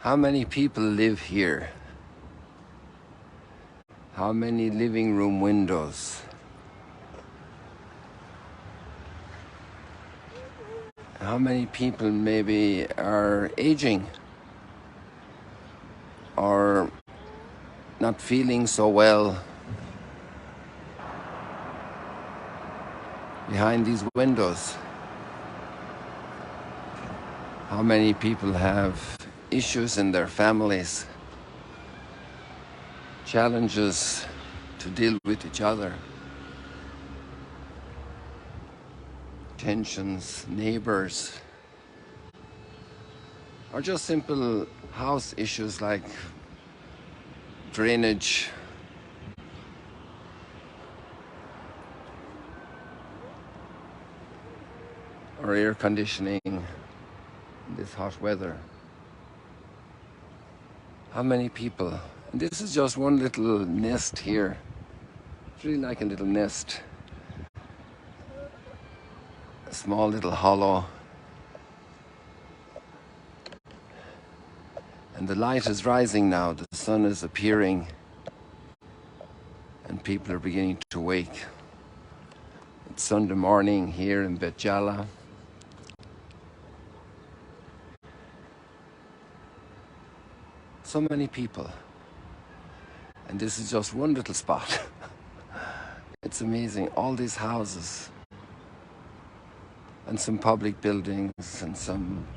How many people live here? How many living room windows? How many people maybe are aging or not feeling so well behind these windows? How many people have issues in their families, challenges to deal with each other, tensions, neighbors, or just simple house issues like drainage, or air conditioning in this hot weather. How many people? And this is just one little nest here. It's really like a little nest. A small little hollow. And the light is rising now. The sun is appearing. And people are beginning to wake. It's Sunday morning here in Bet Jala. So many people. And this is just one little spot. It's amazing. All these houses. And some public buildings and some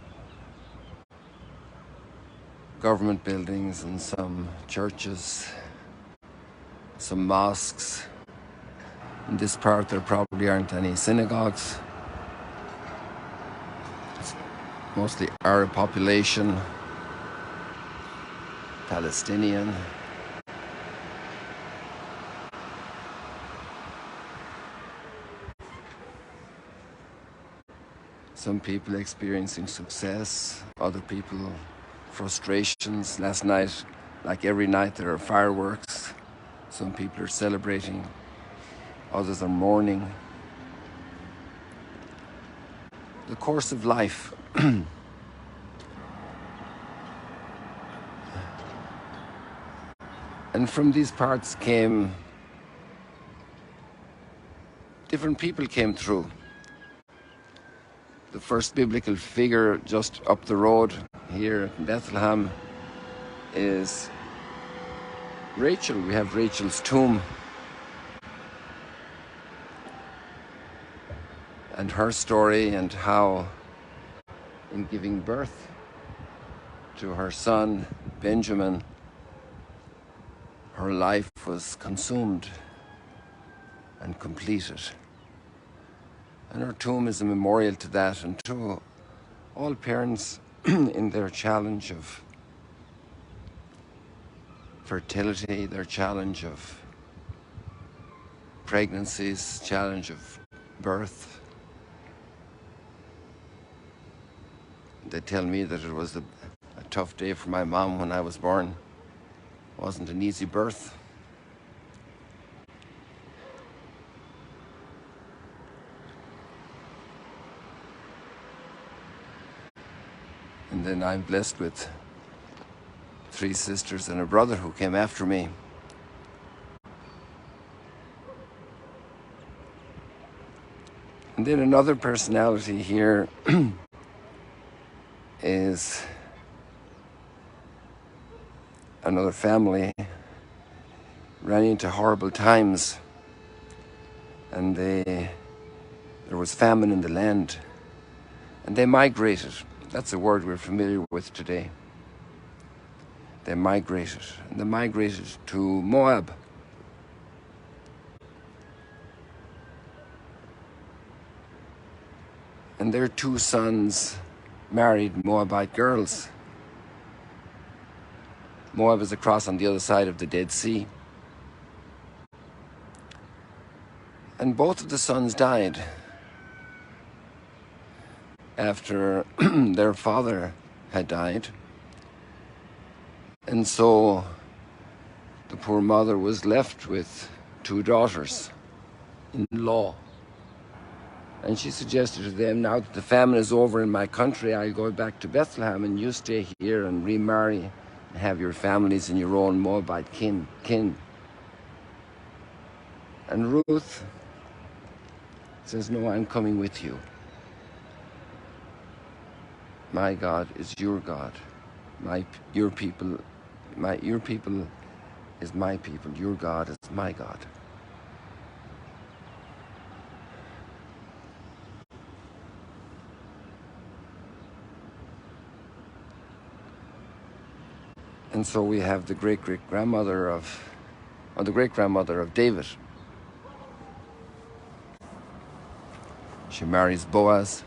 government buildings and some churches, some mosques. In this part there probably aren't any synagogues. It's mostly Arab population, Palestinian. Some people experiencing success, other people frustrations. Last night, like every night, there are fireworks. Some people are celebrating, others are mourning. The course of life. And from these parts came, different people came through. The first biblical figure just up the road here in Bethlehem is Rachel. We have Rachel's tomb. And her story and how in giving birth to her son, Benjamin, her life was consumed and completed. And her tomb is a memorial to that and to all parents in their challenge of fertility, their challenge of pregnancies, challenge of birth. They tell me that it was a tough day for my mom when I was born. It wasn't an easy birth. And then I'm blessed with 3 sisters and a brother who came after me. And then another personality here is another family ran into horrible times, and there was famine in the land, and they migrated. That's a word we're familiar with today. They migrated, and they migrated to Moab. And their 2 sons married Moabite girls. Moab is across on the other side of the Dead Sea. And both of the sons died after their father had died. And so the poor mother was left with 2 daughters-in-law. And she suggested to them, now that the famine is over in my country, I'll go back to Bethlehem and you stay here and remarry and have your families and your own Moabite kin. And Ruth says, no, I'm coming with you. My God is your God. Your people is my people. Your God is my God. And so we have the great-grandmother of David. She marries Boaz.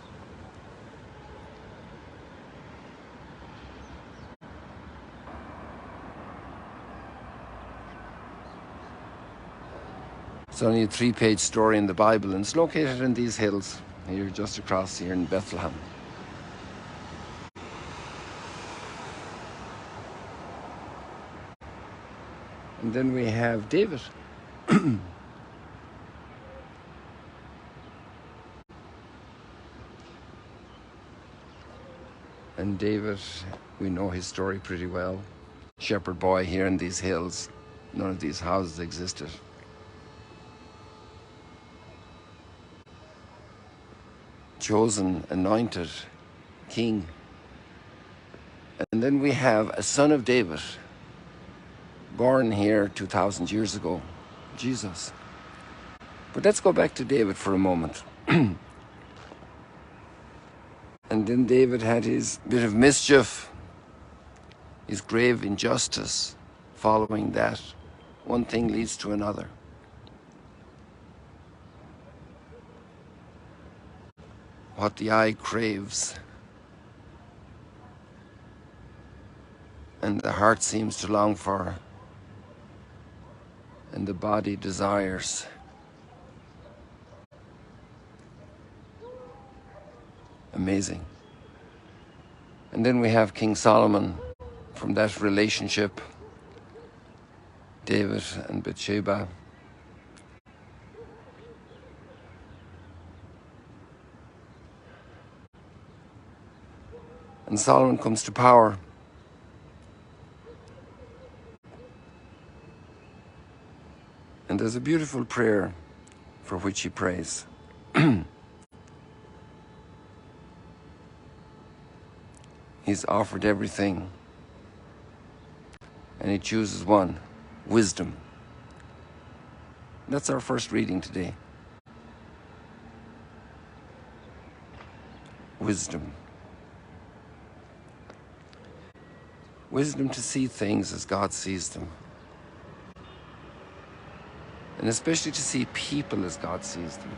It's only a 3-page story in the Bible, and it's located in these hills here, just across here in Bethlehem. And then we have David. And David, we know his story pretty well. Shepherd boy here in these hills. None of these houses existed. Chosen, anointed king. And then we have a son of David, born here 2,000 years ago, Jesus. But let's go back to David for a moment. And then David had his bit of mischief, his grave injustice. Following that, one thing leads to another. What the eye craves and the heart seems to long for and the body desires. Amazing. And then we have King Solomon, from that relationship, David and Bathsheba. And Solomon comes to power. And there's a beautiful prayer for which he prays. He's offered everything, and he chooses one, wisdom. That's our first reading today. Wisdom. Wisdom to see things as God sees them. And especially to see people as God sees them.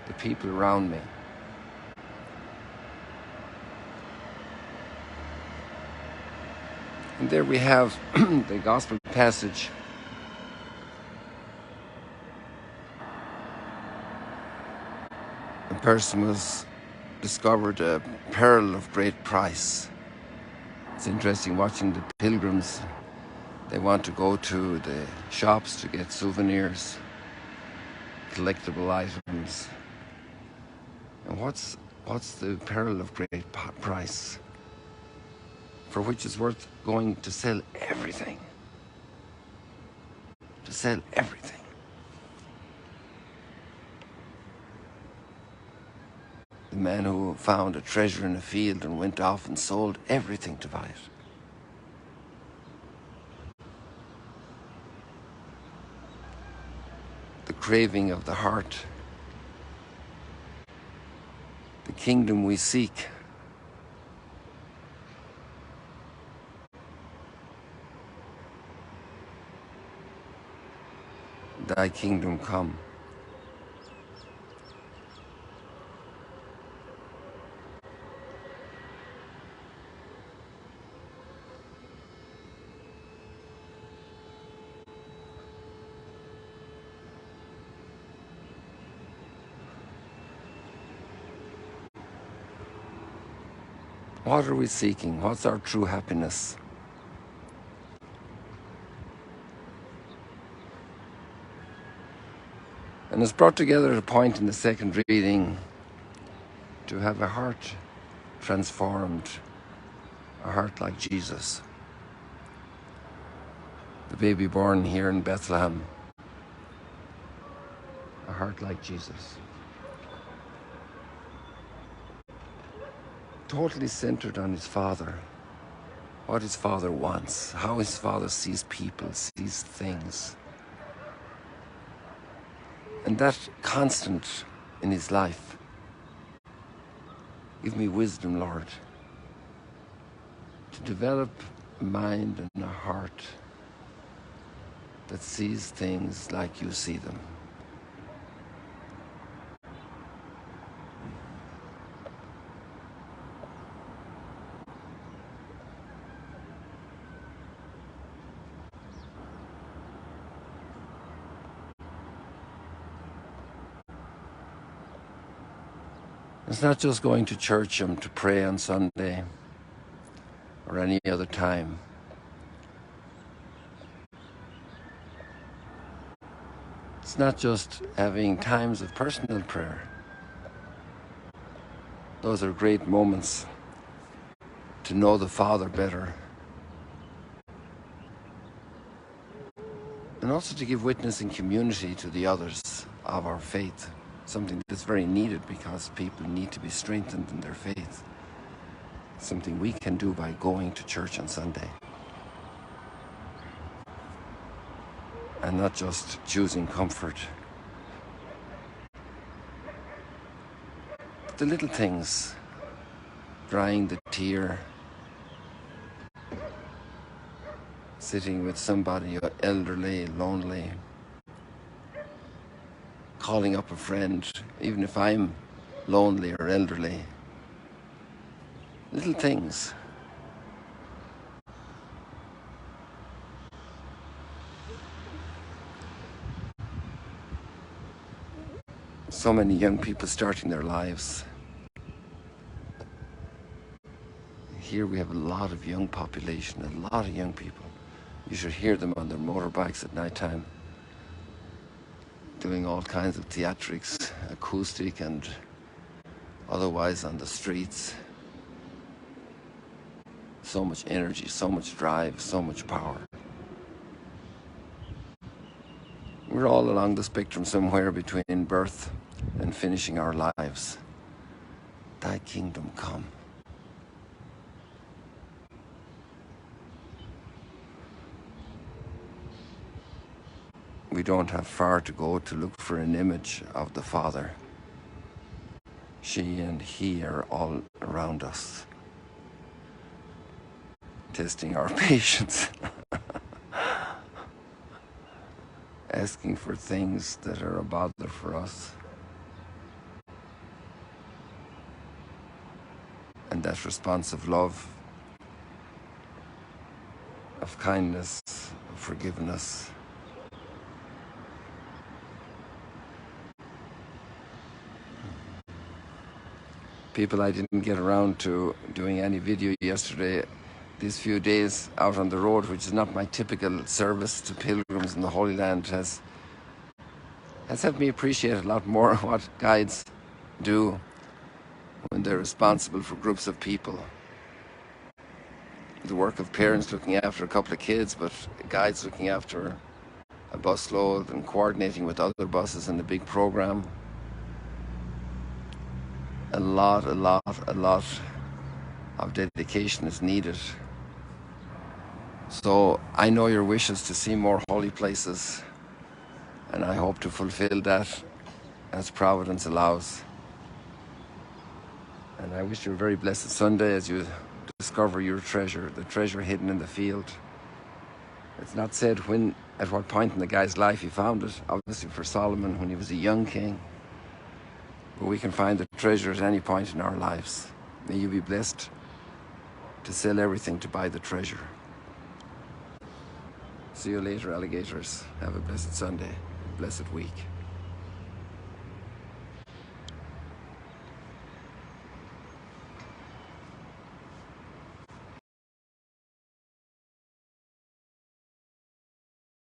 The people around me. And there we have the gospel passage. A person was discovered a pearl of great price. It's interesting watching the pilgrims. They want to go to the shops to get souvenirs, collectible items. And what's the pearl of great price? For which is worth going to sell everything. To sell everything. The man who found a treasure in a field and went off and sold everything to buy it. The craving of the heart. The kingdom we seek. Thy kingdom come. What are we seeking? What's our true happiness? And it's brought together at a point in the second reading to have a heart transformed, a heart like Jesus. The baby born here in Bethlehem, a heart like Jesus. Totally centered on his Father, what his Father wants, how his Father sees people, sees things. And that constant in his life. Give me wisdom, Lord, to develop a mind and a heart that sees things like you see them. It's not just going to church to pray on Sunday or any other time. It's not just having times of personal prayer. Those are great moments to know the Father better. And also to give witness in community to the others of our faith. Something that's very needed because people need to be strengthened in their faith. Something we can do by going to church on Sunday. And not just choosing comfort. But the little things, drying the tear, sitting with somebody elderly, lonely, calling up a friend, even if I'm lonely or elderly. Little things. So many young people starting their lives. Here we have a lot of young population, a lot of young people. You should hear them on their motorbikes at night time, doing all kinds of theatrics, acoustic and otherwise on the streets. So much energy, so much drive, so much power. We're all along the spectrum somewhere between birth and finishing our lives. Thy kingdom come. We don't have far to go to look for an image of the Father. She and he are all around us, testing our patience, asking for things that are a bother for us. And that response of love, of kindness, of forgiveness. People, I didn't get around to doing any video yesterday. These few days out on the road, which is not my typical service to pilgrims in the Holy Land, has helped me appreciate a lot more what guides do when they're responsible for groups of people. The work of parents looking after a couple of kids, but guides looking after a busload and coordinating with other buses in the big program. A lot of dedication is needed. So I know your wish is to see more holy places, and I hope to fulfill that as Providence allows. And I wish you a very blessed Sunday as you discover your treasure, the treasure hidden in the field. It's not said at what point in the guy's life he found it. Obviously for Solomon when he was a young king. But we can find the treasure at any point in our lives. May you be blessed to sell everything to buy the treasure. See you later, alligators. Have a blessed Sunday, blessed week.